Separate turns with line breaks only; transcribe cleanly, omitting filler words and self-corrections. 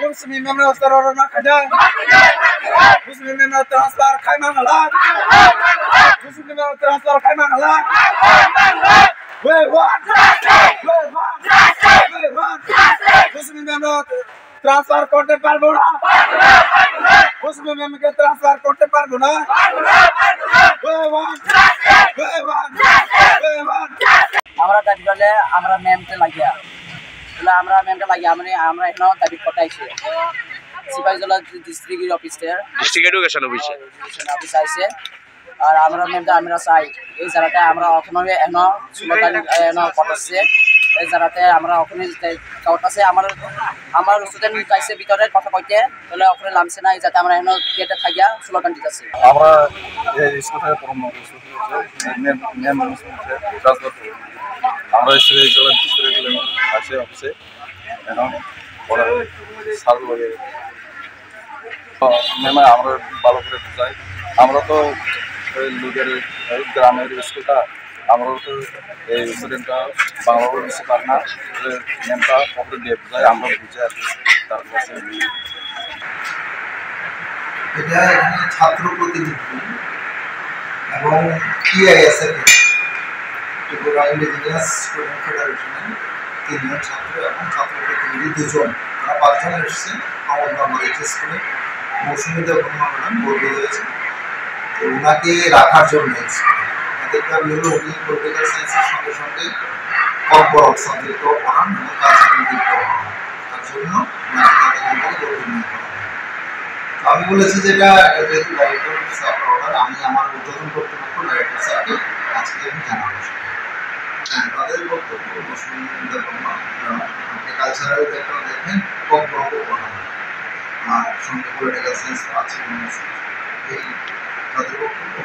Muslim member terorona kaja. Muslim member transfer kaiman halak. Muslim member transfer kaiman halak. We want Muslim member transfer করতে পারবো না। মুসলিম মেমকে transfer করতে পারবো না।
আমরা দাবি করলে আমরা ম্যামকে লাগিয়া বলে আমরা ম্যামকে লাগিয়া মানে আমরা এখনো দাবি কটাইছি সিপাহীজলা ডিস্ট্রিক্ট অফিসের
ডিস্ট্রিক্ট এডুকেশন
অফিস আইছে আর আমরা ম্যামটা আমরা চাই এই জায়গাতে আমরা ওখানে এখনো সুলতান এখনো কটাচ্ছে এই জায়গাতে আমরা ওখানে কটাছে আমার স্টুডেন্ট চাইছে ভিতরে কথা কইতে তাহলে ওখানে নামছে না যাতে আমরা এখনো গেটে থাকিয়া স্লোগান দিতেছি
আমরা এই স্কুল থেকে পড়ানো আমরা আছে অফিসে এখন সার লাগে ম্যামে আমরা ভালো করে বুঝাই আমরা তো লোকের গ্রামের স্কুলটা আমরাও তো এই স্টুডেন্টটা বাংলা বুঝতে পারি না ম্যামটা কত দিয়ে বুঝাই আমরা বুঝে আর কি তার কাছে
এটা এখানে ছাত্র প্রতিনিধি এবং টিআইএসএফ ত্রিপুরা ইন্ডিজিনিয়াস স্টুডেন্ট ফেডারেশনের 3 জন ছাত্র এবং ছাত্র প্রতিনিধি 2 জন তারা 5 জন এসেছেন আমাদের এইচ স্কুলে মৌসুমী দেববর্মা ম্যাডাম ভর্তি হয়েছে তো ওনাকে রাখার জন্য এদের দাবি হলো উনি পলিটিক্যাল সায়েন্সের সঙ্গে সঙ্গে কর্পোরেট সাবজেক্টও পড়ান এবং কালচারাল দিকটাও পড়ান তার জন্য আমি বলেছি যেটা যেহেতু ডাইরেক্টর স্যার অর্ডার আমি আমার উদ্বোধন কর্তৃপক্ষ ডাইরেক্টর স্যারকে আজকে আমি জানাবো তাদের বক্তব্য মৌসুমী দেববর্মা আপনি কালচারাল দিকটা দেখেন কর্পোরেটও পড়ান আর সঙ্গে পলিটিক্যাল সায়েন্স আছে এই তাদের বক্তব্য